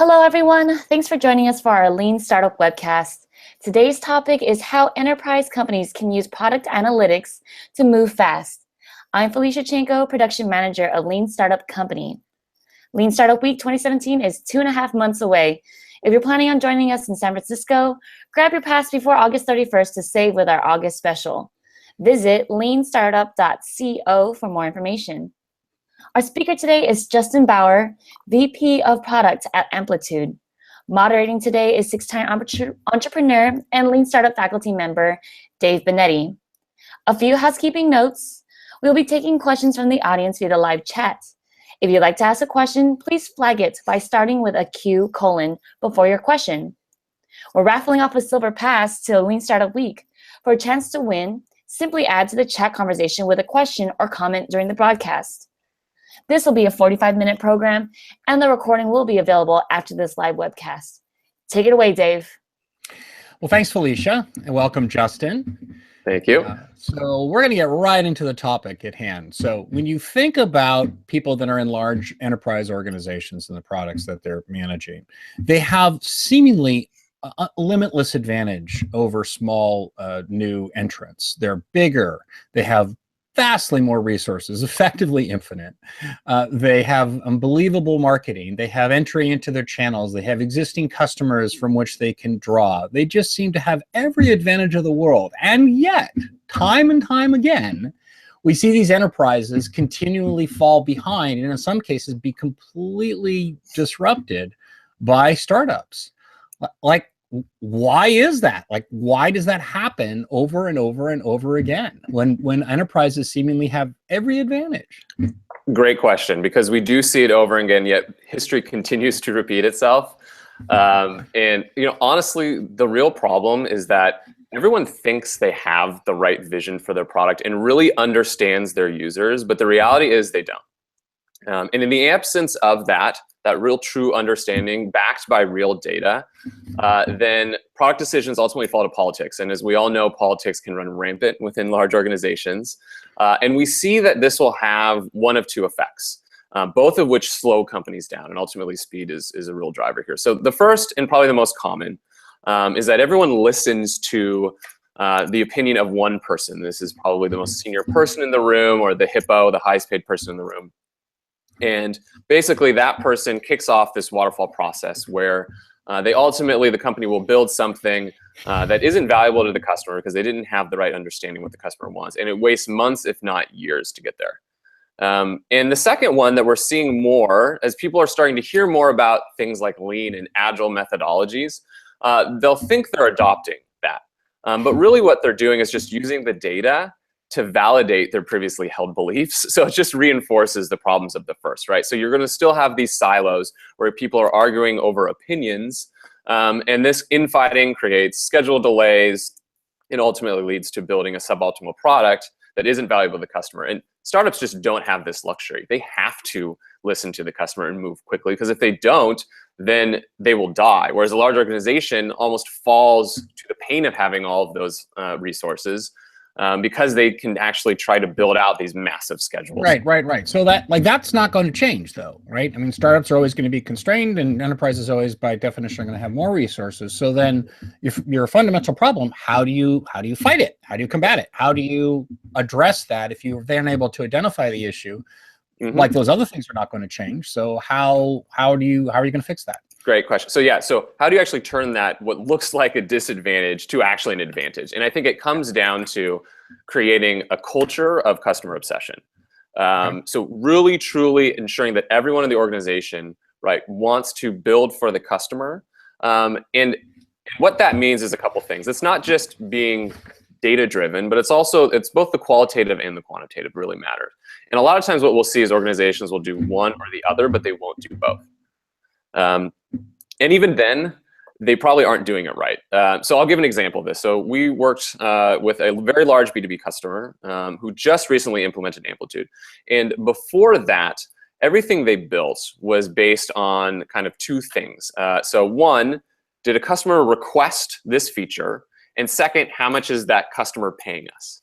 Hello, everyone. Thanks for joining us for our Lean Startup webcast. Today's topic is how enterprise companies can use product analytics to move fast. I'm Felicia Chanko, Production Manager of Lean Startup Company. Lean Startup Week 2017 is 2.5 months away. If you're planning on joining us in San Francisco, grab your pass before August 31st to save with our August special. Visit leanstartup.co for more information. Our speaker today is Justin Bauer, VP of Product at Amplitude. Moderating today is six-time entrepreneur and Lean Startup faculty member, David Binetti. A few housekeeping notes. We'll be taking questions from the audience via the live chat. If you'd like to ask a question, please flag it by starting with a Q: before your question. We're raffling off a silver pass to Lean Startup Week. For a chance to win, simply add to the chat conversation with a question or comment during the broadcast. This will be a 45-minute program, and the recording will be available after this live webcast. Take it away, Dave. Well, thanks, Felicia, and welcome, Justin. Thank you. So we're going to get right into the topic at hand. So when you think about people that are in large enterprise organizations and the products that they're managing, they have seemingly a limitless advantage over small new entrants. They're bigger. They have vastly more resources, effectively infinite. They have unbelievable marketing. They have entry into their channels. They have existing customers from which they can draw. They just seem to have every advantage of the world. And yet, time and time again, we see these enterprises continually fall behind and in some cases be completely disrupted by startups. Like, why is that? Like, why does that happen over and over and over again when enterprises seemingly have every advantage? Great question, because we do see it over again, yet history continues to repeat itself. And honestly, the real problem is that everyone thinks they have the right vision for their product and really understands their users, but the reality is they don't. And in the absence of that real true understanding backed by real data, then product decisions ultimately fall to politics. And as we all know, politics can run rampant within large organizations. And we see that this will have one of two effects, both of which slow companies down. And ultimately, speed is a real driver here. So the first, and probably the most common, is that everyone listens to the opinion of one person. This is probably the most senior person in the room, or the Hippo, the highest paid person in the room. And basically, that person kicks off this waterfall process where the company will build something that isn't valuable to the customer because they didn't have the right understanding what the customer wants. And it wastes months, if not years, to get there. And the second one that we're seeing more, as people are starting to hear more about things like lean and agile methodologies, they'll think they're adopting that. But really what they're doing is just using the data to validate their previously held beliefs. So it just reinforces the problems of the first, right? So you're going to still have these silos where people are arguing over opinions, and this infighting creates schedule delays and ultimately leads to building a suboptimal product that isn't valuable to the customer. And startups just don't have this luxury. They have to listen to the customer and move quickly, because if they don't, then they will die. Whereas a large organization almost falls to the pain of having all of those resources, because they can actually try to build out these massive schedules. Right. So that's not going to change, though, right? I mean, startups are always going to be constrained, and enterprises always, by definition, are going to have more resources. So then, if you're a fundamental problem, how do you fight it? How do you combat it? How do you address that if you're then able to identify the issue? Mm-hmm. Like those other things are not going to change. So how are you going to fix that? Great question. So how do you actually turn that, what looks like a disadvantage, to actually an advantage? And I think it comes down to creating a culture of customer obsession. So really, truly ensuring that everyone in the organization, right, wants to build for the customer. And what that means is a couple things. It's not just being data-driven, but it's both the qualitative and the quantitative really matter. And a lot of times what we'll see is organizations will do one or the other, but they won't do both. And even then, they probably aren't doing it right. So I'll give an example of this. So we worked with a very large B2B customer who just recently implemented Amplitude. And before that, everything they built was based on kind of two things. So one, did a customer request this feature? And second, how much is that customer paying us?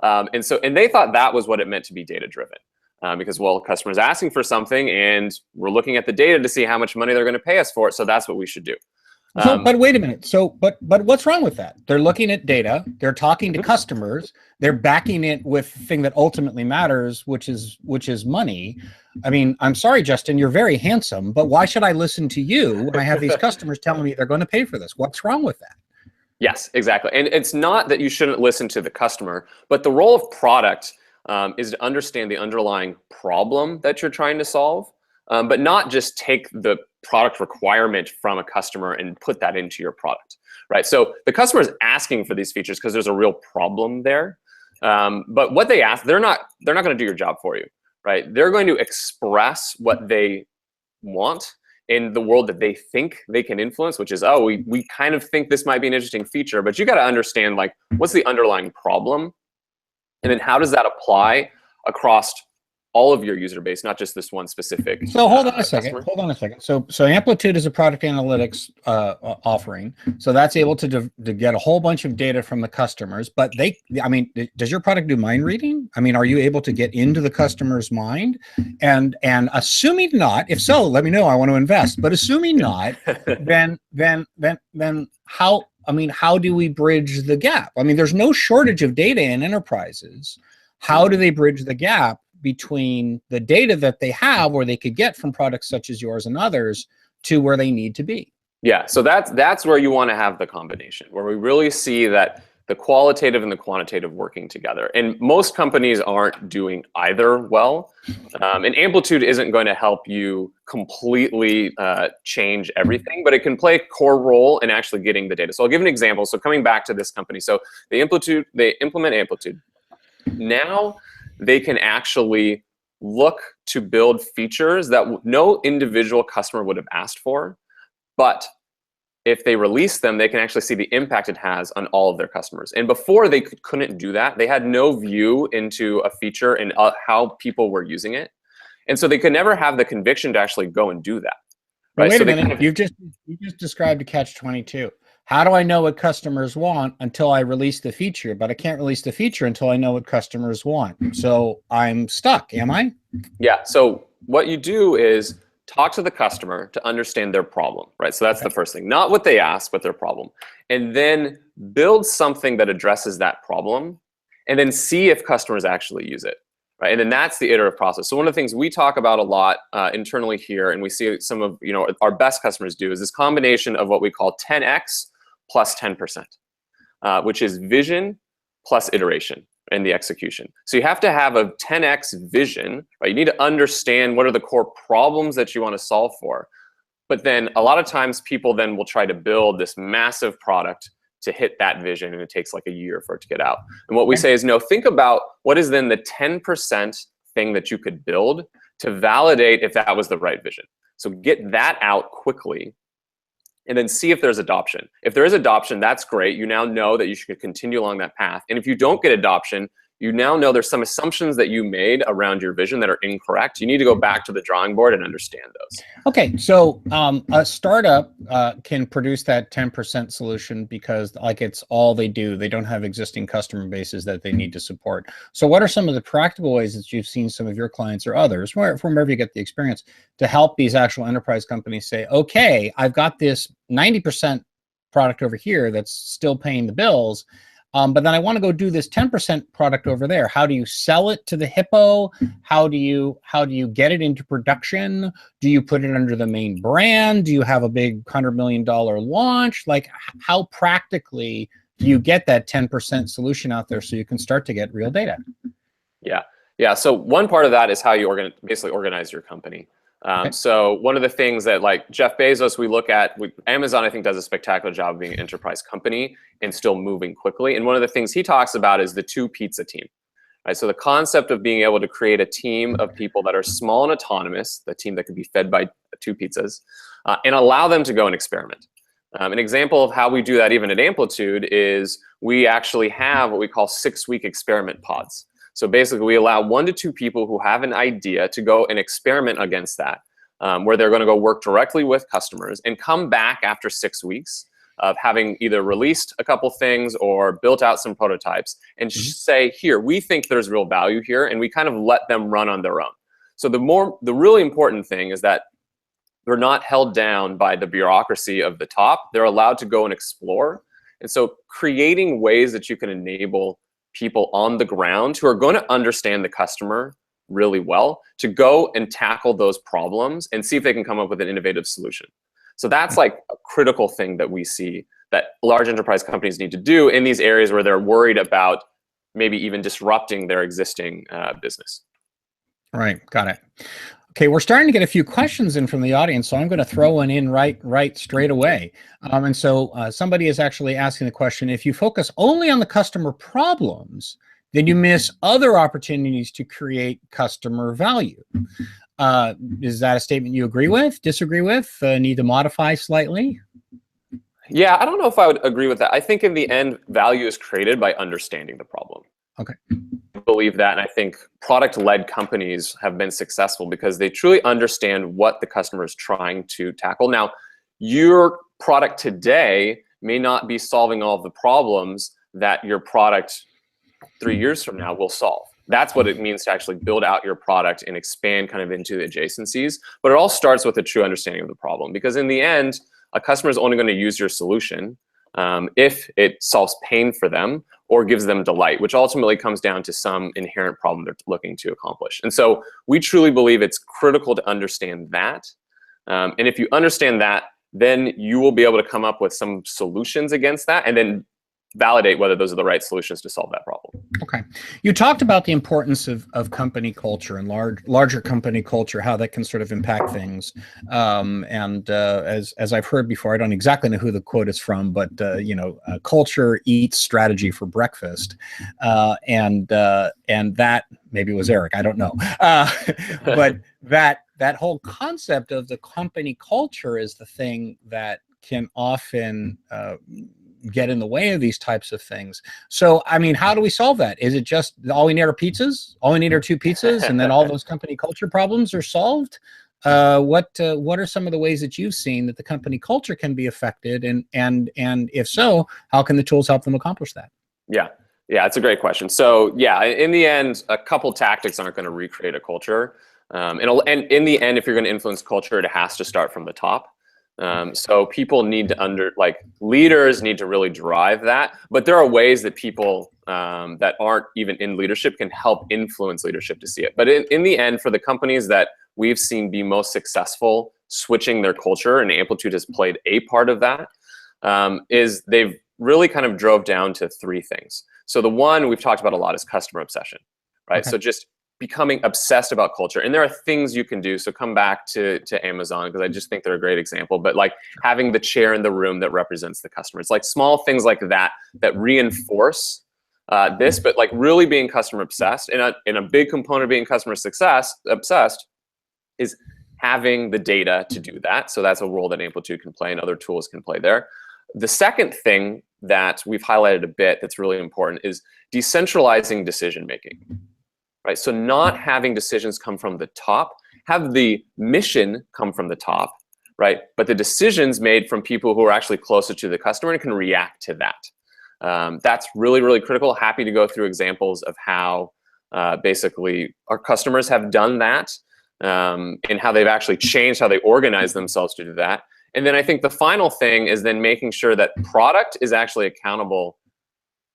And they thought that was what it meant to be data-driven. because, well, customers asking for something and we're looking at the data to see how much money they're going to pay us for it. So that's what we should do. So, but wait a minute. So, but what's wrong with that? They're looking at data. They're talking to customers. They're backing it with the thing that ultimately matters, which is money. I mean, I'm sorry, Justin, you're very handsome, but why should I listen to you when I have these customers telling me they're going to pay for this? What's wrong with that? Yes, exactly. And it's not that you shouldn't listen to the customer, but the role of product is to understand the underlying problem that you're trying to solve, but not just take the product requirement from a customer and put that into your product, right? So the customer is asking for these features because there's a real problem there. But what they ask, they're not going to do your job for you, right? They're going to express what they want in the world that they think they can influence, which is, oh, we kind of think this might be an interesting feature, but you got to understand, like, what's the underlying problem? And then how does that apply across all of your user base, not just this one specific. So hold on a second. Hold on a second. So Amplitude is a product analytics offering. So that's able to get a whole bunch of data from the customers. But I mean, does your product do mind reading? I mean, are you able to get into the customer's mind? And assuming not, if so, let me know. I want to invest. But assuming not, then how? I mean, how do we bridge the gap? I mean, there's no shortage of data in enterprises. How do they bridge the gap between the data that they have, or they could get from products such as yours and others, to where they need to be? Yeah, so that's where you want to have the combination, where we really see that the qualitative and the quantitative working together. And most companies aren't doing either well. And Amplitude isn't going to help you completely change everything, but it can play a core role in actually getting the data. So I'll give an example. So coming back to this company, so they implement Amplitude. Now they can actually look to build features that no individual customer would have asked for, but if they release them, they can actually see the impact it has on all of their customers. And before, they couldn't do that. They had no view into a feature and how people were using it. And so they could never have the conviction to actually go and do that. Right? Wait a minute, you just described a catch-22. How do I know what customers want until I release the feature? But I can't release the feature until I know what customers want. So I'm stuck, am I? Yeah, so what you do is talk to the customer to understand their problem, right? So that's the first thing. Not what they ask, but their problem. And then build something that addresses that problem, and then see if customers actually use it, right? And then that's the iterative process. So one of the things we talk about a lot internally here, and we see some of our best customers do, is this combination of what we call 10x plus 10%, which is vision plus iteration in the execution. So you have to have a 10x vision, right? You need to understand what are the core problems that you want to solve for. But then a lot of times people then will try to build this massive product to hit that vision, and it takes like a year for it to get out. And what we say is, no, think about what is then the 10% thing that you could build to validate if that was the right vision. So get that out quickly, and then see if there's adoption. If there is adoption, that's great. You now know that you should continue along that path. And if you don't get adoption, you now know there's some assumptions that you made around your vision that are incorrect. You need to go back to the drawing board and understand those. Okay, so a startup can produce that 10% solution because, like, it's all they do. They don't have existing customer bases that they need to support. So what are some of the practical ways that you've seen some of your clients or others, from wherever you get the experience, to help these actual enterprise companies say, okay, I've got this 90% product over here that's still paying the bills, but then I want to go do this 10% product over there. How do you sell it to the Hippo? How do you get it into production? Do you put it under the main brand? Do you have a big $100 million launch? Like, how practically do you get that 10% solution out there so you can start to get real data? Yeah. So one part of that is how you basically organize your company. So one of the things that, like, Jeff Bezos, we look at, Amazon, I think, does a spectacular job of being an enterprise company and still moving quickly. And one of the things he talks about is the 2 pizza team, right? So the concept of being able to create a team of people that are small and autonomous, the team that could be fed by 2 pizzas, and allow them to go and experiment. An example of how we do that even at Amplitude is we actually have what we call 6-week experiment pods. So basically, we allow 1 to 2 people who have an idea to go and experiment against that, where they're going to go work directly with customers and come back after 6 weeks of having either released a couple things or built out some prototypes and say, here, we think there's real value here, and we kind of let them run on their own. So the really important thing is that they're not held down by the bureaucracy of the top. They're allowed to go and explore. And so creating ways that you can enable people on the ground who are going to understand the customer really well to go and tackle those problems and see if they can come up with an innovative solution. So that's like a critical thing that we see that large enterprise companies need to do in these areas where they're worried about maybe even disrupting their existing business. Right, got it. Okay, we're starting to get a few questions in from the audience, so I'm going to throw one in right straight away. And so somebody is actually asking the question, if you focus only on the customer problems, then you miss other opportunities to create customer value. Is that a statement you agree with, disagree with, need to modify slightly? Yeah, I don't know if I would agree with that. I think in the end, value is created by understanding the problem. Okay. I believe that, and I think product-led companies have been successful because they truly understand what the customer is trying to tackle. Now, your product today may not be solving all of the problems that your product 3 years from now will solve. That's what it means to actually build out your product and expand kind of into the adjacencies. But it all starts with a true understanding of the problem, because in the end, a customer is only going to use your solution if it solves pain for them or gives them delight, which ultimately comes down to some inherent problem they're looking to accomplish. And so we truly believe it's critical to understand that. And if you understand that, then you will be able to come up with some solutions against that and then validate whether those are the right solutions to solve that problem. Okay. You talked about the importance of company culture and larger company culture, how that can sort of impact things. As I've heard before, I don't exactly know who the quote is from, but culture eats strategy for breakfast. And that maybe it was Eric, I don't know. But that whole concept of the company culture is the thing that can often get in the way of these types of things. So, I mean, how do we solve that? Is it just all we need are pizzas? All we need are 2 pizzas, and then all those company culture problems are solved? What are some of the ways that you've seen that the company culture can be affected, and if so, how can the tools help them accomplish that? Yeah, it's a great question. So, yeah, in the end, a couple tactics aren't going to recreate a culture. And in the end, if you're going to influence culture, it has to start from the top. So people need to leaders need to really drive that, but there are ways that people that aren't even in leadership can help influence leadership to see it. But in the end, for the companies that we've seen be most successful switching their culture, and Amplitude has played a part of that, is they've really kind of drove down to 3 things. So the one we've talked about a lot is customer obsession, right? Okay. So just becoming obsessed about culture. And there are things you can do. So come back to Amazon, because I just think they're a great example. But like having the chair in the room that represents the customer. It's like small things like that reinforce this, but like really being customer obsessed. And a big component of being customer obsessed is having the data to do that. So that's a role that Amplitude can play and other tools can play there. The second thing that we've highlighted a bit that's really important is decentralizing decision-making. Right? So not having decisions come from the top, have the mission come from the top, right? But the decisions made from people who are actually closer to the customer and can react to that. That's really, really critical. Happy to go through examples of how basically our customers have done that and how they've actually changed how they organize themselves to do that. And then I think the final thing is then making sure that product is actually accountable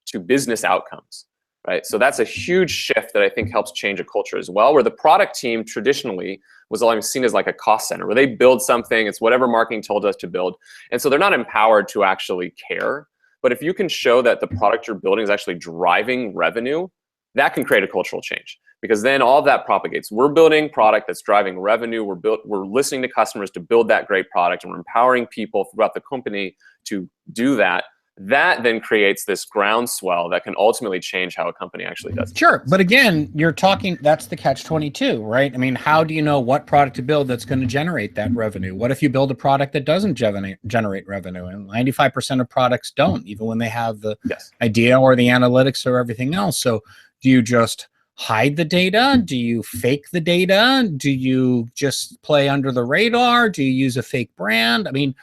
to business outcomes. Right, so that's a huge shift that I think helps change a culture as well, where the product team traditionally was always seen as like a cost center, where they build something, it's whatever marketing told us to build. And so they're not empowered to actually care. But if you can show that the product you're building is actually driving revenue, that can create a cultural change, because then all of that propagates. We're building product that's driving revenue. We're listening to customers to build that great product, and we're empowering people throughout the company to do that. That then creates this groundswell that can ultimately change how a company actually does it. Sure, but again, you're talking, that's the catch-22, right? I mean, how do you know what product to build that's going to generate that revenue? What if you build a product that doesn't generate revenue? And 95% of products don't, even when they have the idea or the analytics or everything else. So do you just hide the data? Do you fake the data? Do you just play under the radar? Do you use a fake brand? I mean,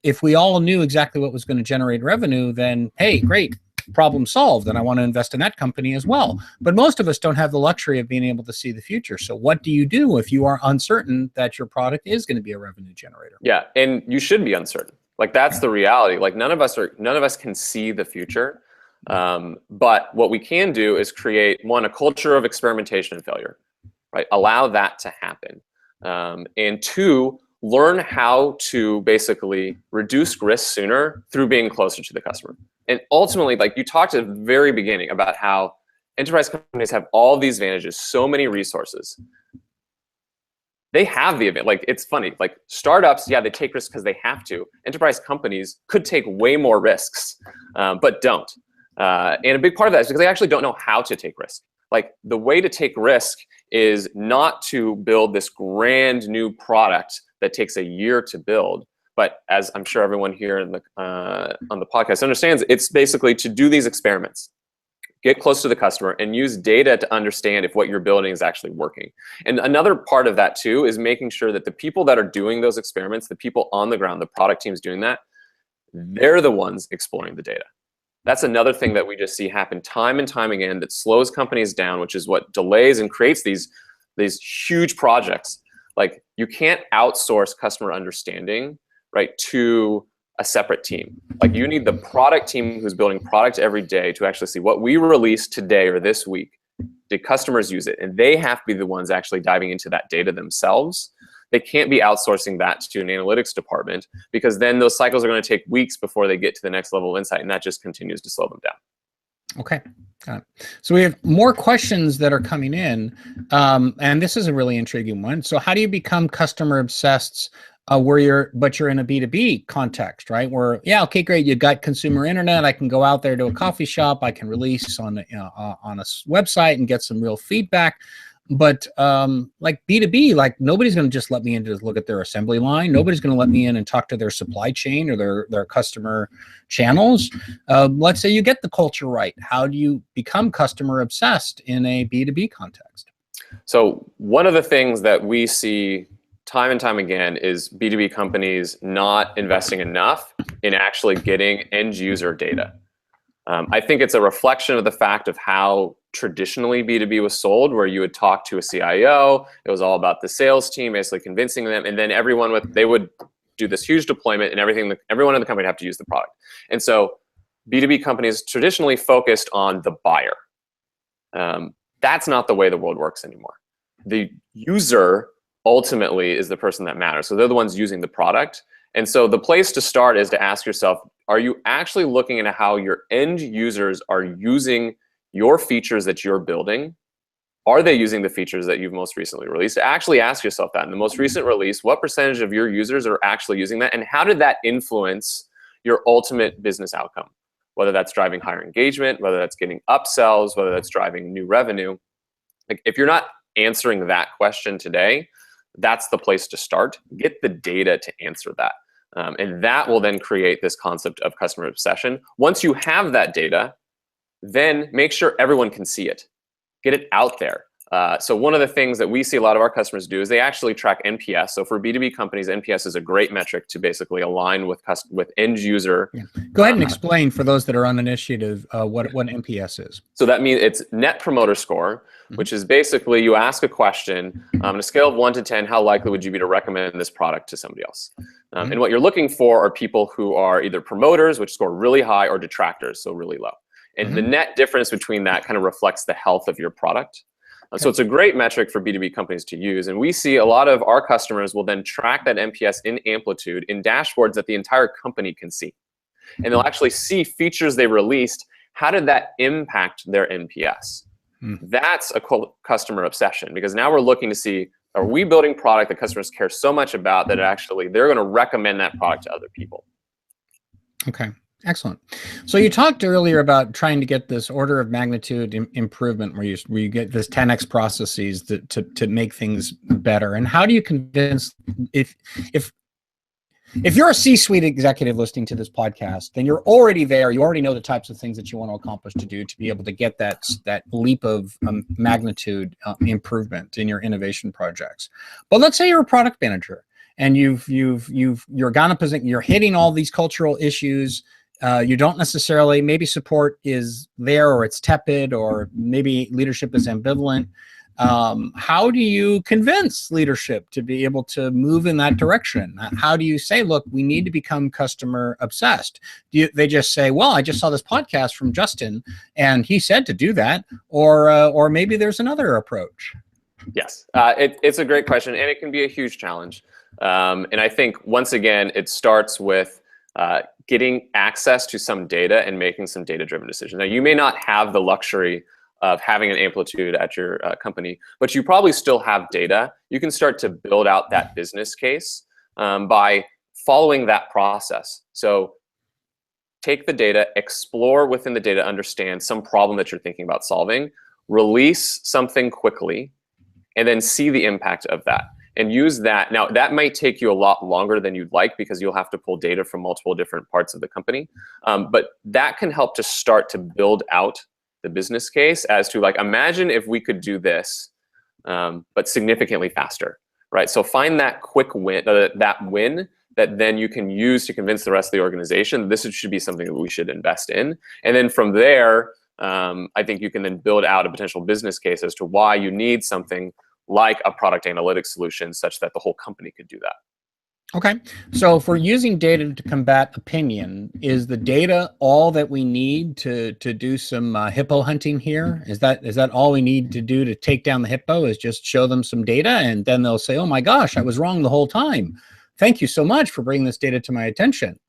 if we all knew exactly what was going to generate revenue, then hey, great, problem solved, and I want to invest in that company as well. But most of us don't have the luxury of being able to see the future. So what do you do if you are uncertain that your product is going to be a revenue generator? Yeah, and you should be uncertain. Like, that's the reality. Like, none of us can see the future. But what we can do is create, one, a culture of experimentation and failure, right? Allow that to happen. And two, learn how to basically reduce risk sooner through being closer to the customer. And ultimately, like you talked at the very beginning about how enterprise companies have all these advantages, so many resources. They have the event. Like, it's funny, like startups, yeah, they take risks because they have to. Enterprise companies could take way more risks, but don't. And a big part of that is because they actually don't know how to take risk. Like, the way to take risk is not to build this grand new product that takes a year to build. But as I'm sure everyone here in the, on the podcast understands, it's basically to do these experiments, get close to the customer, and use data to understand if what you're building is actually working. And another part of that too is making sure that the people that are doing those experiments, the people on the ground, the product teams doing that, they're the ones exploring the data. That's another thing that we just see happen time and time again that slows companies down, which is what delays and creates these huge projects. Like, you can't outsource customer understanding, right, to a separate team. Like, you need the product team who's building product every day to actually see what we released today or this week. Did customers use it? And they have to be the ones actually diving into that data themselves. They can't be outsourcing that to an analytics department, because then those cycles are going to take weeks before they get to the next level of insight, and that just continues to slow them down. Okay, got it. So we have more questions that are coming in, and this is a really intriguing one. So how do you become customer obsessed where you're in a B2B context, right? Where, yeah, okay, great, you've got consumer internet, I can go out there to a coffee shop, I can release on a website and get some real feedback. But like B2B, like, nobody's going to just let me in to look at their assembly line. Nobody's going to let me in and talk to their supply chain or their customer channels. Let's say you get the culture right. How do you become customer obsessed in a B2B context? So one of the things that we see time and time again is B2B companies not investing enough in actually getting end user data. I think it's a reflection of the fact of how traditionally B2B was sold, where you would talk to a CIO, it was all about the sales team, basically convincing them, and then they would do this huge deployment, and everyone in the company would have to use the product. And so B2B companies traditionally focused on the buyer. That's not the way the world works anymore. The user ultimately is the person that matters. So they're the ones using the product. And so the place to start is to ask yourself, are you actually looking at how your end users are using your features that you're building? Are they using the features that you've most recently released? Actually ask yourself that. In the most recent release, what percentage of your users are actually using that? And how did that influence your ultimate business outcome? Whether that's driving higher engagement, whether that's getting upsells, whether that's driving new revenue. Like, if you're not answering that question today, that's the place to start. Get the data to answer that. And that will then create this concept of customer obsession. Once you have that data, then make sure everyone can see it. Get it out there. So one of the things that we see a lot of our customers do is they actually track NPS. So for B2B companies, NPS is a great metric to basically align with end user. Yeah. Go ahead and explain for those that are uninitiated what NPS is. So that means it's Net Promoter Score, which is basically you ask a question on a scale of 1 to 10, how likely would you be to recommend this product to somebody else? And what you're looking for are people who are either promoters, which score really high, or detractors, so really low. And the net difference between that kind of reflects the health of your product. So it's a great metric for B2B companies to use. And we see a lot of our customers will then track that NPS in Amplitude in dashboards that the entire company can see. And they'll actually see features they released. How did that impact their NPS? That's a customer obsession, because now we're looking to see, are we building product that customers care so much about that actually they're going to recommend that product to other people? Okay. Excellent. So you talked earlier about trying to get this order of magnitude improvement where you get this 10x processes to make things better. And how do you convince, if you're a C-suite executive listening to this podcast, then you're already there. You already know the types of things that you want to accomplish to be able to get that leap of magnitude improvement in your innovation projects. But let's say you're a product manager and you're gonna present, you're hitting all these cultural issues. You don't necessarily, maybe support is there or it's tepid, or maybe leadership is ambivalent. How do you convince leadership to be able to move in that direction? How do you say, look, we need to become customer obsessed? They just say, well, I just saw this podcast from Justin and he said to do that, or maybe there's another approach? Yes, it's a great question, and it can be a huge challenge. And I think, once again, it starts with getting access to some data and making some data-driven decisions. Now, you may not have the luxury of having an Amplitude at your company, but you probably still have data. You can start to build out that business case by following that process. So take the data, explore within the data, understand some problem that you're thinking about solving, release something quickly, and then see the impact of that. And use that. Now, that might take you a lot longer than you'd like, because you'll have to pull data from multiple different parts of the company. But that can help to start to build out the business case as to, like, imagine if we could do this, but significantly faster, right? So find that quick win, that win that then you can use to convince the rest of the organization this should be something that we should invest in. And then from there, I think you can then build out a potential business case as to why you need something like a product analytics solution, such that the whole company could do that. Okay, so if we're using data to combat opinion, is the data all that we need to do some hippo hunting here? Is that all we need to do to take down the hippo, is just show them some data, and then they'll say, oh my gosh, I was wrong the whole time. Thank you so much for bringing this data to my attention.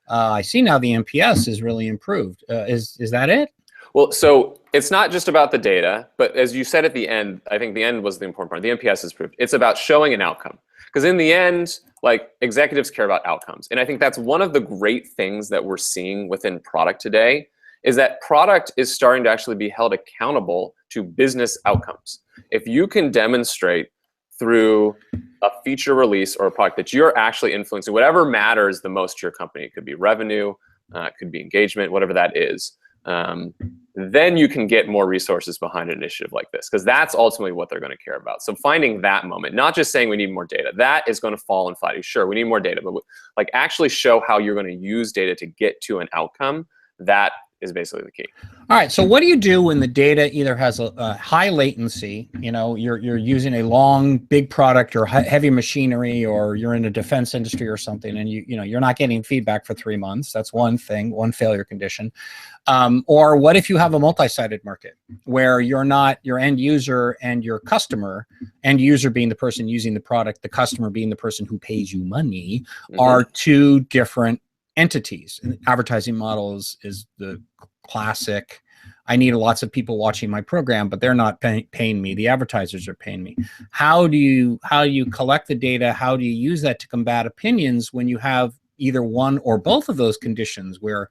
I see now the NPS is really improved. Is that it? Well, so it's not just about the data, but as you said at the end, I think the end was the important part. The NPS is proved. It's about showing an outcome. Because in the end, like, executives care about outcomes. And I think that's one of the great things that we're seeing within product today, is that product is starting to actually be held accountable to business outcomes. If you can demonstrate through a feature release or a product that you're actually influencing whatever matters the most to your company, it could be revenue, it could be engagement, whatever that is, then you can get more resources behind an initiative like this, because that's ultimately what they're going to care about. So finding that moment, not just saying we need more data, that is going to fall in flat. Sure, we need more data, but like, actually show how you're going to use data to get to an outcome. That is basically the key. All right, so what do you do when the data either has a high latency, you're using a long, big product or heavy machinery, or you're in a defense industry or something, and you're not getting feedback for 3 months? That's one thing, one failure condition. Or what if you have a multi-sided market where you're not your end user and your customer, end user being the person using the product, the customer being the person who pays you money, are two different entities? And advertising models is the classic. I need lots of people watching my program, but they're not paying me. The advertisers are paying me. How do you collect the data? How do you use that to combat opinions when you have either one or both of those conditions, where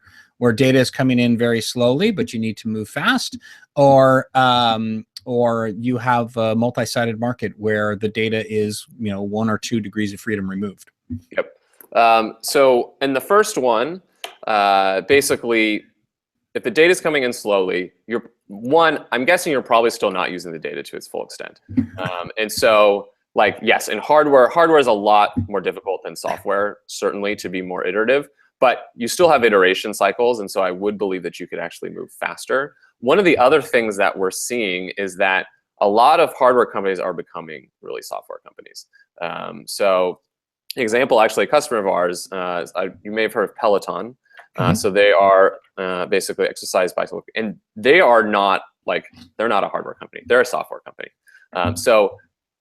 data is coming in very slowly, but you need to move fast, or you have a multi-sided market where the data is 1 or 2 degrees of freedom removed? Yep. So in the first one, basically, if the data is coming in slowly, I'm guessing you're probably still not using the data to its full extent. And so, like, yes, in hardware is a lot more difficult than software, certainly, to be more iterative, but you still have iteration cycles. And so I would believe that you could actually move faster. One of the other things that we're seeing is that a lot of hardware companies are becoming really software companies. So example, actually, a customer of ours, you may have heard of Peloton. So they are basically exercise bicycle, and they are not they're not a hardware company. They're a software company. So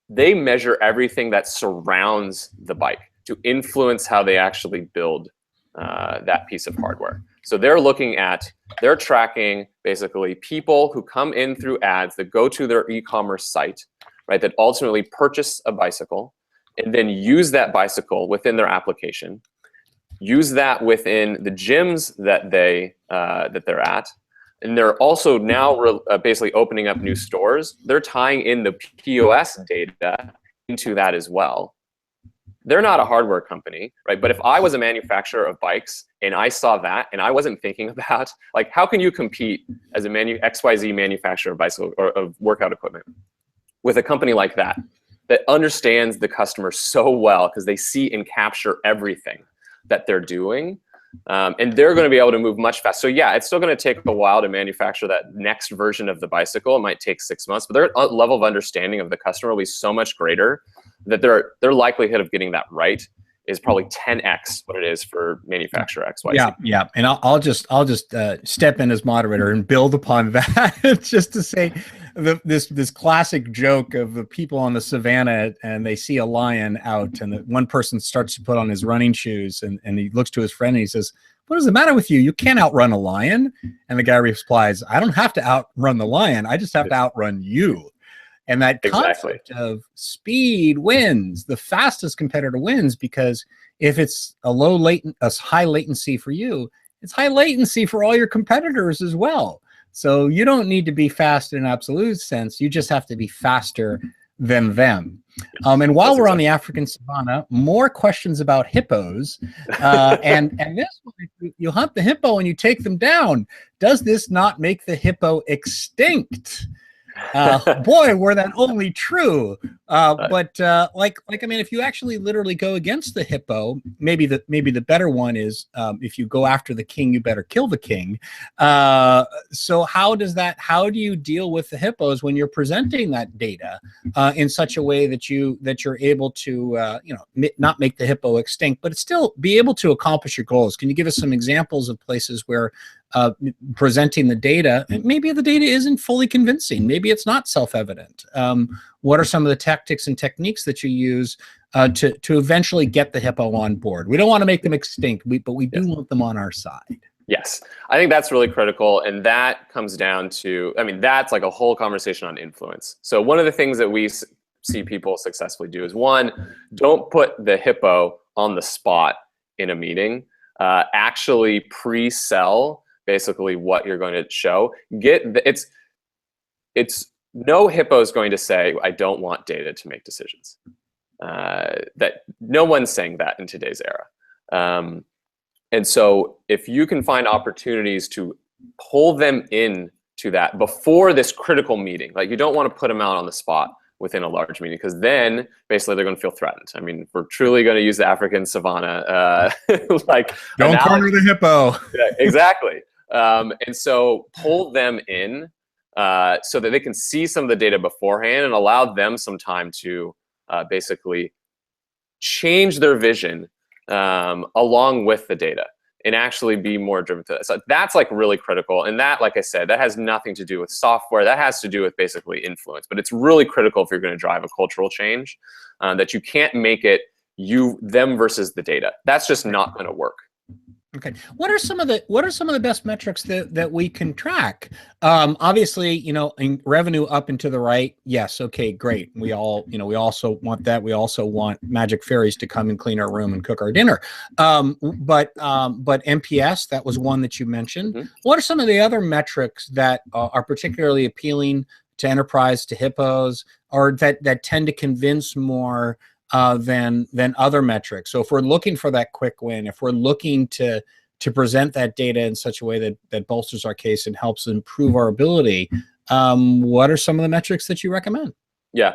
they measure everything that surrounds the bike to influence how they actually build that piece of hardware. So they're tracking basically people who come in through ads that go to their e-commerce site, right, that ultimately purchase a bicycle and then use that bicycle within their application, use that within the gyms that they're at, and they're also now basically opening up new stores. They're tying in the POS data into that as well. They're not a hardware company, right? But if I was a manufacturer of bikes and I saw that and I wasn't thinking about, like, how can you compete as a XYZ manufacturer of bicycle or of workout equipment with a company like that? that understands the customer so well because they see and capture everything that they're doing. And they're going to be able to move much faster. So yeah, it's still going to take a while to manufacture that next version of the bicycle. It might take 6 months, but their level of understanding of the customer will be so much greater that their likelihood of getting that right is probably 10x what it is for manufacturer XYZ. Yeah, yeah. And I'll just step in as moderator and build upon that just to say this classic joke of the people on the savannah and they see a lion out and one person starts to put on his running shoes and he looks to his friend and he says, "What is the matter with you? You can't outrun a lion." And the guy replies, "I don't have to outrun the lion. I just have to outrun you." And that concept of speed wins. The fastest competitor wins, because if it's a high latency for you, it's high latency for all your competitors as well. So you don't need to be fast in an absolute sense. You just have to be faster than them. And while we're on the African savanna, more questions about hippos. And this one, you hunt the hippo and you take them down. Does this not make the hippo extinct? Boy, were that only true. But I mean, if you actually literally go against the hippo, maybe the better one is if you go after the king, you better kill the king. So how do you deal with the hippos when you're presenting that data in such a way that you're able to not make the hippo extinct, but still be able to accomplish your goals? Can you give us some examples of places where presenting the data, and maybe the data isn't fully convincing, maybe it's not self-evident? What are some of the tactics and techniques that you use to eventually get the hippo on board? We don't want to make them extinct, but we do want them on our side. Yes, I think that's really critical, and that comes down to, I mean, that's like a whole conversation on influence. So one of the things that we see people successfully do is, one, don't put the hippo on the spot in a meeting. Actually pre-sell basically what you're going to show. It's no hippo is going to say, "I don't want data to make decisions." That no one's saying that in today's era. And so if you can find opportunities to pull them in to that before this critical meeting, like you don't want to put them out on the spot within a large meeting, because then basically they're going to feel threatened. I mean, we're truly going to use the African savanna, like don't corner the hippo. Yeah, exactly. And so pull them in so that they can see some of the data beforehand and allow them some time to basically change their vision along with the data and actually be more driven to that. So that's like really critical. And that, like I said, that has nothing to do with software. That has to do with basically influence. But it's really critical if you're going to drive a cultural change, that you can't make it them versus the data. That's just not going to work. Okay. What are some of the best metrics that we can track? Obviously, in revenue up and to the right. Yes. Okay, great. We also want that. We also want magic fairies to come and clean our room and cook our dinner. But NPS, that was one that you mentioned. Mm-hmm. What are some of the other metrics that are particularly appealing to enterprise, to hippos, or that tend to convince more than other metrics? So if we're looking for that quick win, if we're looking to present that data in such a way that bolsters our case and helps improve our ability, what are some of the metrics that you recommend? Yeah,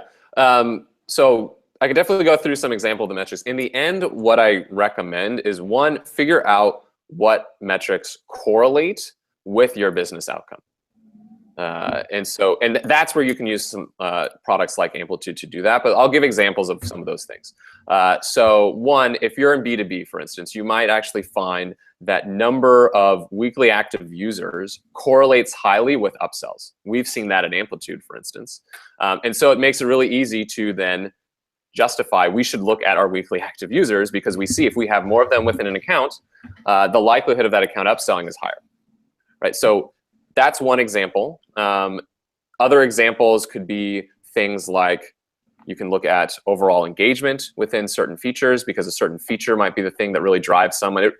so I could definitely go through some example of the metrics. In the end, what I recommend is, one, figure out what metrics correlate with your business outcome. And that's where you can use some products like Amplitude to do that. But I'll give examples of some of those things. So one, if you're in B2B, for instance, you might actually find that number of weekly active users correlates highly with upsells. We've seen that at Amplitude, for instance. And so it makes it really easy to then justify, we should look at our weekly active users, because we see if we have more of them within an account, the likelihood of that account upselling is higher, right? So that's one example. Other examples could be things like, you can look at overall engagement within certain features, because a certain feature might be the thing that really drives someone.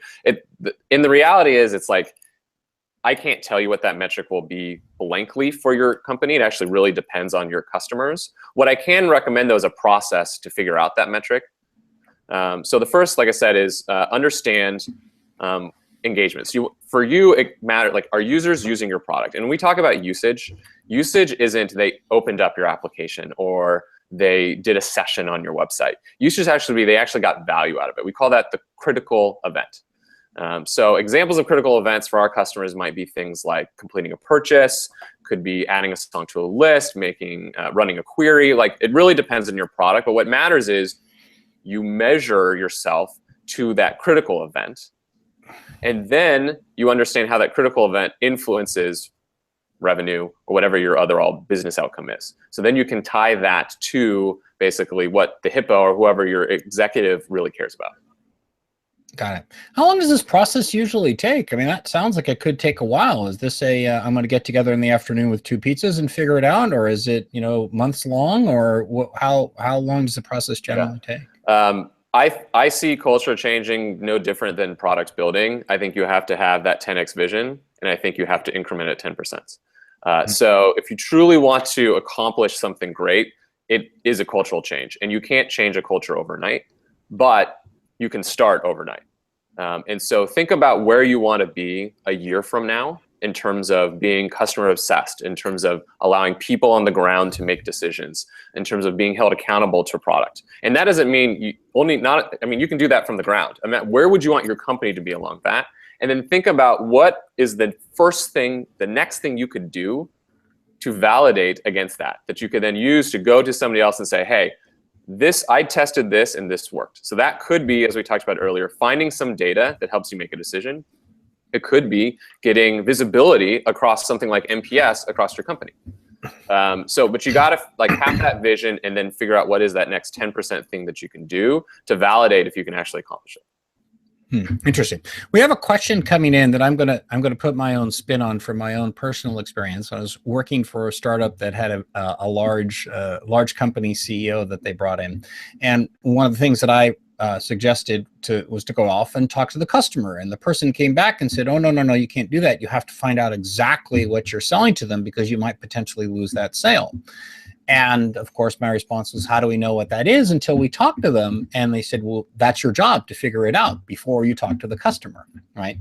In the reality is, it's like, I can't tell you what that metric will be blankly for your company. It actually really depends on your customers. What I can recommend, though, is a process to figure out that metric. So the first, like I said, is understand engagements. For you, it matters, like, are users using your product? And when we talk about usage isn't they opened up your application, or they did a session on your website. Use should actually be they actually got value out of it. We call that the critical event. So examples of critical events for our customers might be things like completing a purchase, could be adding a song to a list, running a query. Like, it really depends on your product. But what matters is you measure yourself to that critical event, and then you understand how that critical event influences revenue or whatever your overall business outcome is. So then you can tie that to basically what the Hippo or whoever your executive really cares about. Got it. How long does this process usually take? I mean, that sounds like it could take a while. Is this I'm going to get together in the afternoon with 2 pizzas and figure it out, or is it, months long, or how long does the process generally take? I see culture changing no different than product building. I think you have to have that 10x vision, and I think you have to increment at 10%. So if you truly want to accomplish something great, it is a cultural change, and you can't change a culture overnight, but you can start overnight. And so think about where you want to be a year from now in terms of being customer obsessed, in terms of allowing people on the ground to make decisions, in terms of being held accountable to product. And that doesn't mean you can do that from the ground. I mean, where would you want your company to be along that? And then think about what is the next thing you could do to validate against that you could then use to go to somebody else and say, hey, I tested this and this worked. So that could be, as we talked about earlier, finding some data that helps you make a decision. It could be getting visibility across something like NPS across your company. But you got to have that vision and then figure out what is that next 10% thing that you can do to validate if you can actually accomplish it. Interesting. We have a question coming in that I'm gonna put my own spin on from my own personal experience. I was working for a startup that had a large company CEO that they brought in, and one of the things that I suggested was to go off and talk to the customer, and the person came back and said, "Oh, no, you can't do that. You have to find out exactly what you're selling to them because you might potentially lose that sale." And of course, my response was, how do we know what that is until we talk to them? And they said, well, that's your job to figure it out before you talk to the customer, right?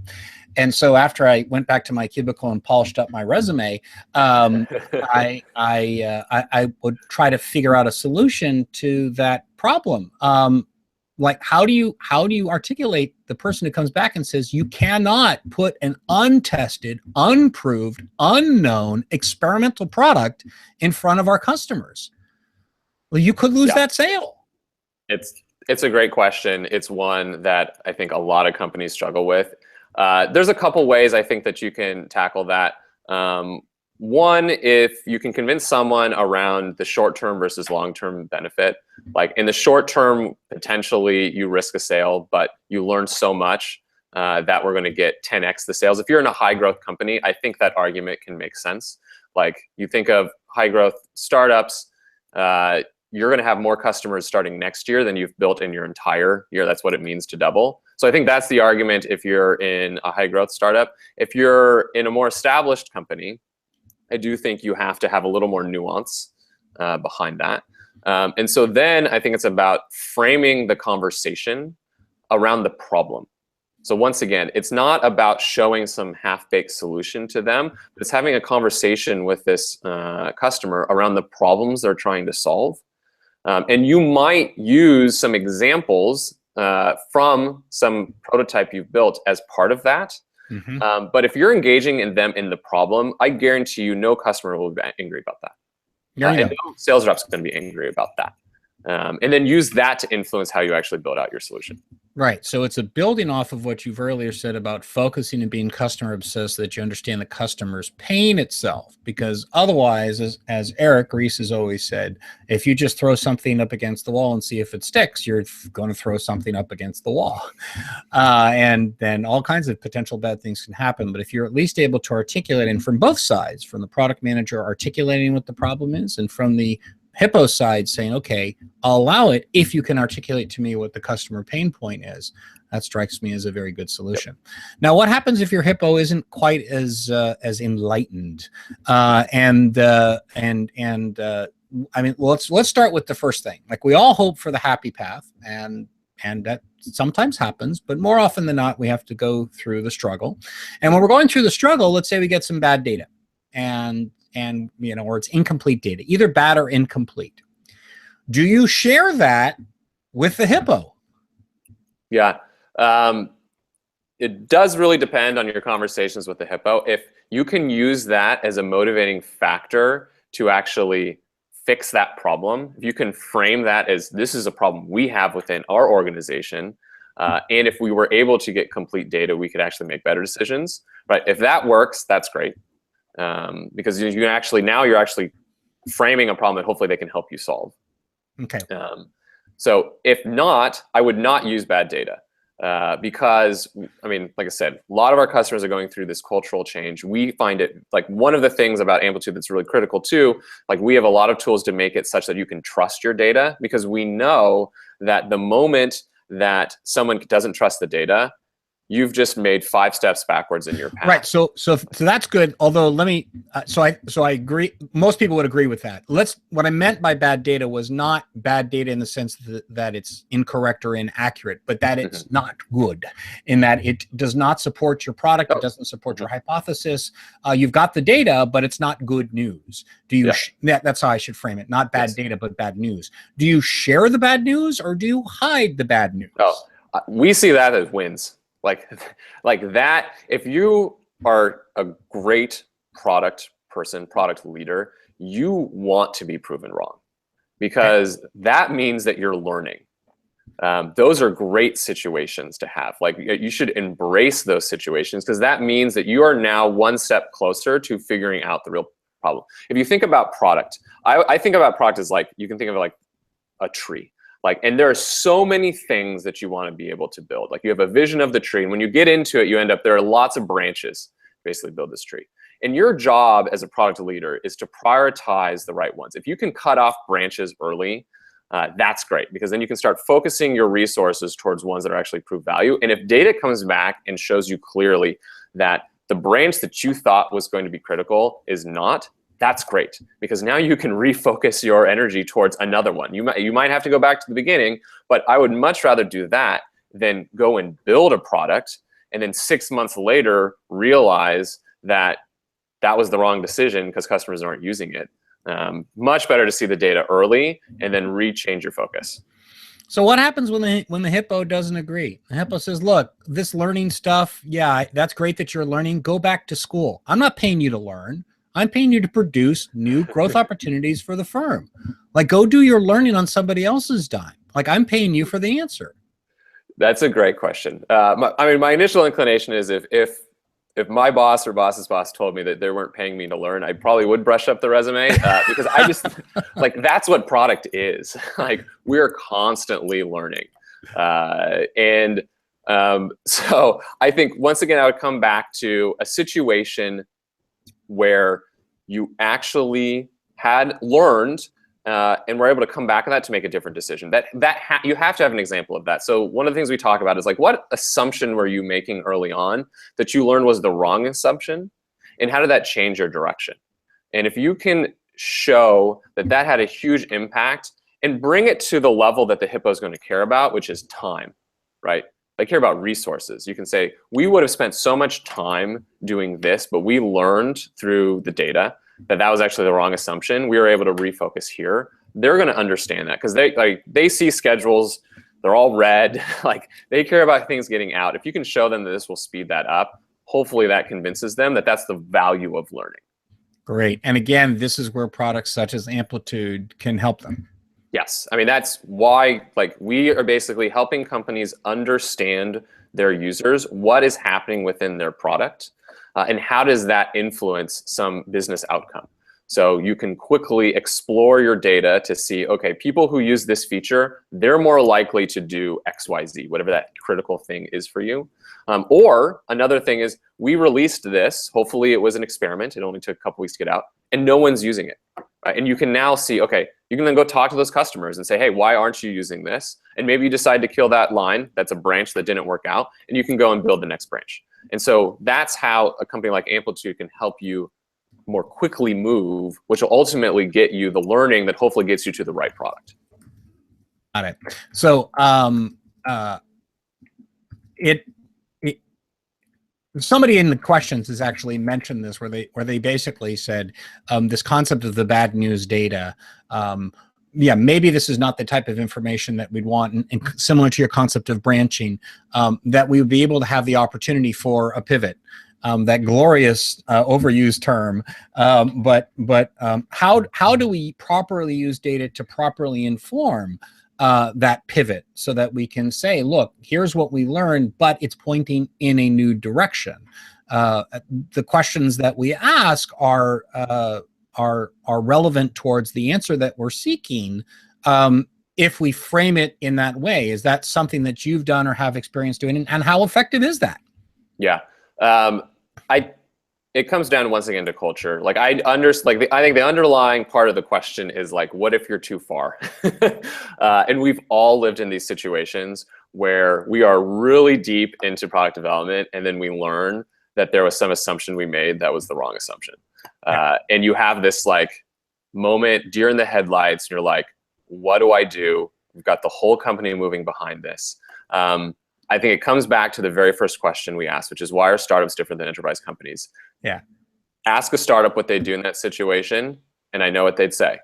And so after I went back to my cubicle and polished up my resume, I would try to figure out a solution to that problem. Like, how do you articulate the person who comes back and says you cannot put an untested, unproved, unknown experimental product in front of our customers? Well, you could lose that sale. It's a great question. It's one that I think a lot of companies struggle with. There's a couple ways I think that you can tackle that. One, if you can convince someone around the short-term versus long-term benefit. Like, in the short term, potentially you risk a sale, but you learn so much that we're going to get 10x the sales. If you're in a high-growth company, I think that argument can make sense. Like, you think of high-growth startups, you're going to have more customers starting next year than you've built in your entire year. That's what it means to double. So I think that's the argument if you're in a high-growth startup. If you're in a more established company, I do think you have to have a little more nuance behind that. And so then I think it's about framing the conversation around the problem. So once again, it's not about showing some half-baked solution to them, but it's having a conversation with this customer around the problems they're trying to solve. And you might use some examples from some prototype you've built as part of that. Mm-hmm. But if you're engaging in the problem, I guarantee you no customer will be angry about that. And no sales rep's going to be angry about that. And then use that to influence how you actually build out your solution. Right. So it's a building off of what you've earlier said about focusing and being customer obsessed, so that you understand the customer's pain itself. Because otherwise, as Eric Ries has always said, if you just throw something up against the wall and see if it sticks, you're going to throw something up against the wall. And then all kinds of potential bad things can happen. But if you're at least able to articulate, and from both sides, from the product manager articulating what the problem is, and from the Hippo side saying, okay, I'll allow it if you can articulate to me what the customer pain point is. That strikes me as a very good solution. Yep. Now, what happens if your Hippo isn't quite as enlightened? I mean, let's start with the first thing. Like, we all hope for the happy path, and that sometimes happens, but more often than not, we have to go through the struggle. And when we're going through the struggle, let's say we get some bad data, and or it's incomplete data, either bad or incomplete. Do you share that with the Hippo? Yeah. It does really depend on your conversations with the Hippo. If you can use that as a motivating factor to actually fix that problem, if you can frame that as this is a problem we have within our organization, and if we were able to get complete data, we could actually make better decisions. Right? If that works, that's great, because you can actually you're actually framing a problem that hopefully they can help you solve. Okay. So if not, I would not use bad data. Because, I mean, like I said, a lot of our customers are going through this cultural change. We find it, like, one of the things about Amplitude that's really critical too, like, we have a lot of tools to make it such that you can trust your data, because we know that the moment that someone doesn't trust the data, you've just made 5 steps backwards in your path. Right. So that's good. Although let me, so I agree. Most people would agree with that. What I meant by bad data was not bad data in the sense that it's incorrect or inaccurate, but that it's not good, in that it does not support your product. It doesn't support your hypothesis. You've got the data, but it's not good news. Do you, that's how I should frame it. Not bad data, but bad news. Do you share the bad news, or do you hide the bad news? We see that as wins. Like that, if you are a great product person, product leader, you want to be proven wrong, because that means that you're learning. Those are great situations to have. Like, you should embrace those situations, because that means that you are now one step closer to figuring out the real problem. If you think about product, I think about product as, like, you can think of it like a tree. And there are so many things that you want to be able to build. Like, you have a vision of the tree, and when you get into it, there are lots of branches to basically build this tree. And your job as a product leader is to prioritize the right ones. If you can cut off branches early, that's great, because then you can start focusing your resources towards ones that are actually prove value. And if data comes back and shows you clearly that the branch that you thought was going to be critical is not, that's great, because now you can refocus your energy towards another one. You might have to go back to the beginning, but I would much rather do that than go and build a product and then 6 months later realize that that was the wrong decision because customers aren't using it. Much better to see the data early and then rechange your focus. So what happens when the Hippo doesn't agree? The Hippo says, look, this learning stuff, yeah, that's great that you're learning. Go back to school. I'm not paying you to learn. I'm paying you to produce new growth opportunities for the firm. Like, go do your learning on somebody else's dime. Like, I'm paying you for the answer. That's a great question. My initial inclination is if my boss or boss's boss told me that they weren't paying me to learn, I probably would brush up the resume, because I just, like, that's what product is. Like, we're constantly learning. So I think, once again, I would come back to a situation where you actually had learned and were able to come back on that to make a different decision. You have to have an example of that. So one of the things we talk about is, like, what assumption were you making early on that you learned was the wrong assumption, and how did that change your direction? And if you can show that that had a huge impact and bring it to the level that the Hippo is going to care about, which is time, right? They care about resources. You can say, we would have spent so much time doing this, but we learned through the data that that was actually the wrong assumption. We were able to refocus here. They're going to understand that, because they see schedules. They're all red. Like, they care about things getting out. If you can show them that this will speed that up, hopefully that convinces them that that's the value of learning. Great. And again, this is where products such as Amplitude can help them. Yes, I mean, that's why, like, we are basically helping companies understand their users, what is happening within their product, and how does that influence some business outcome. So you can quickly explore your data to see, okay, people who use this feature, they're more likely to do X, Y, Z, whatever that critical thing is for you. Or another thing is, we released this, hopefully it was an experiment, it only took a couple weeks to get out, and no one's using it. Right? And you can now see, okay, you can then go talk to those customers and say, hey, why aren't you using this? And maybe you decide to kill that line, that's a branch that didn't work out, and you can go and build the next branch. And so that's how a company like Amplitude can help you more quickly move, which will ultimately get you the learning that hopefully gets you to the right product. Got it. So somebody in the questions has actually mentioned this, where they basically said this concept of the bad news data. yeah, maybe this is not the type of information that we'd want, and similar to your concept of branching, that we would be able to have the opportunity for a pivot. That glorious overused term, but how do we properly use data to properly inform that pivot so that we can say, look, here's what we learned, but it's pointing in a new direction. The questions that we ask are relevant towards the answer that we're seeking. If we frame it in that way, is that something that you've done or have experience doing, and how effective is that? Yeah. It comes down once again to culture. Like I think the underlying part of the question is like, what if you're too far? And we've all lived in these situations where we are really deep into product development, and then we learn that there was some assumption we made that was the wrong assumption. And you have this like moment, deer in the headlights, and you're like, what do I do? We've got the whole company moving behind this. I think it comes back to the very first question we asked, which is, why are startups different than enterprise companies? Yeah. Ask a startup what they do in that situation, and I know what they'd say.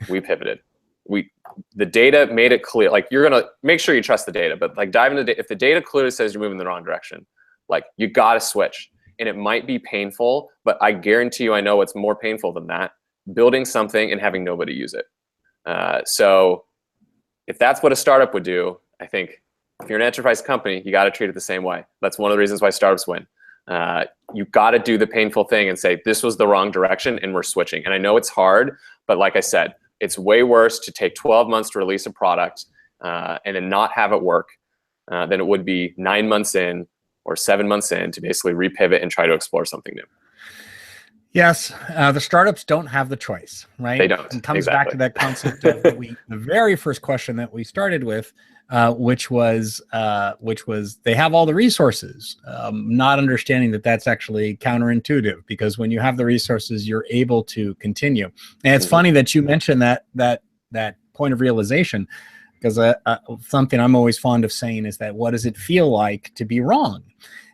We pivoted. The data made it clear. Like, you're gonna make sure you trust the data, but like dive into if the data clearly says you're moving in the wrong direction, like you gotta switch. And it might be painful, but I guarantee you, I know what's more painful than that: building something and having nobody use it. So if that's what a startup would do, I think if you're an enterprise company, you got to treat it the same way. That's one of the reasons why startups win. You got to do the painful thing and say, this was the wrong direction and we're switching. And I know it's hard, but like I said, it's way worse to take 12 months to release a product and then not have it work than it would be 9 months in or 7 months in to basically repivot and try to explore something new. Yes, the startups don't have the choice, right? They don't. It comes back to that concept of the very first question that we started with, which was they have all the resources, not understanding that that's actually counterintuitive, because when you have the resources, you're able to continue. And it's funny that you mentioned that point of realization, because something I'm always fond of saying is that, what does it feel like to be wrong?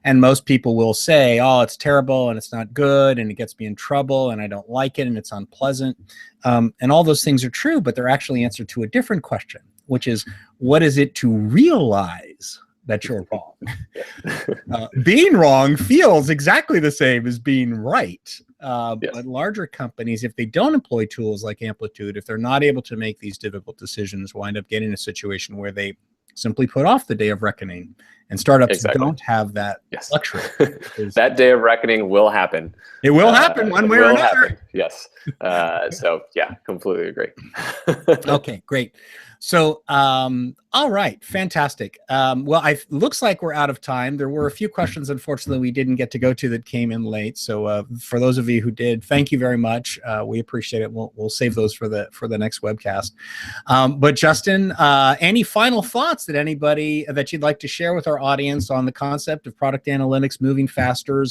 And most people will say, oh, it's terrible and it's not good and it gets me in trouble and I don't like it and it's unpleasant. And all those things are true, but they're actually answer to a different question, which is, what is it to realize that you're wrong? Being wrong feels exactly the same as being right. But larger companies, if they don't employ tools like Amplitude, if they're not able to make these difficult decisions, wind up getting in a situation where they simply put off the day of reckoning. And startups don't have that luxury. That day of reckoning will happen. It will happen one way or another. Happen. Yes. So yeah, completely agree. Okay, great. So, all right, fantastic. Well, looks like we're out of time. There were a few questions, unfortunately, we didn't get to go to that came in late. So for those of you who did, thank you very much. We appreciate it. We'll save those for the next webcast. But Justin, any final thoughts that you'd like to share with our audience on the concept of product analytics, moving faster,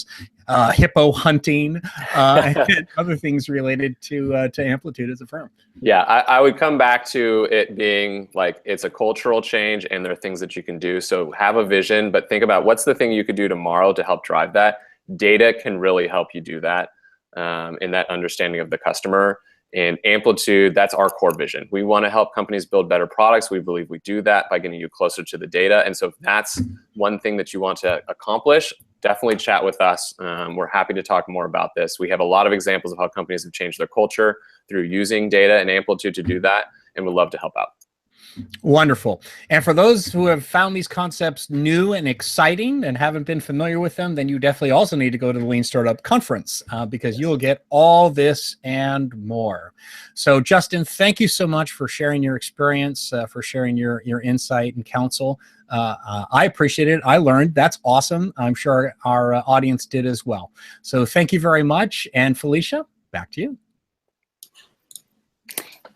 hippo hunting, and other things related to Amplitude as a firm? Yeah, I would come back to it being like, it's a cultural change and there are things that you can do. So have a vision, but think about what's the thing you could do tomorrow to help drive that. Data can really help you do that in that understanding of the customer. And Amplitude, that's our core vision. We want to help companies build better products. We believe we do that by getting you closer to the data. And so if that's one thing that you want to accomplish, definitely chat with us. We're happy to talk more about this. We have a lot of examples of how companies have changed their culture through using data and Amplitude to do that, and we'd love to help out. Wonderful. And for those who have found these concepts new and exciting and haven't been familiar with them, then you definitely also need to go to the Lean Startup Conference because you'll get all this and more. So Justin, thank you so much for sharing your experience, for sharing your insight and counsel. I appreciate it. I learned. That's awesome. I'm sure our audience did as well. So thank you very much. And Felicia, back to you.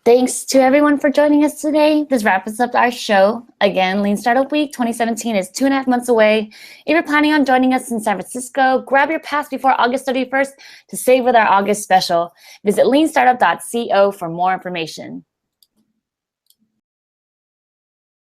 Thanks to everyone for joining us today. This wraps up our show. Again, Lean Startup Week 2017 is 2.5 months away. If you're planning on joining us in San Francisco, grab your pass before August 31st to save with our August special. Visit leanstartup.co for more information.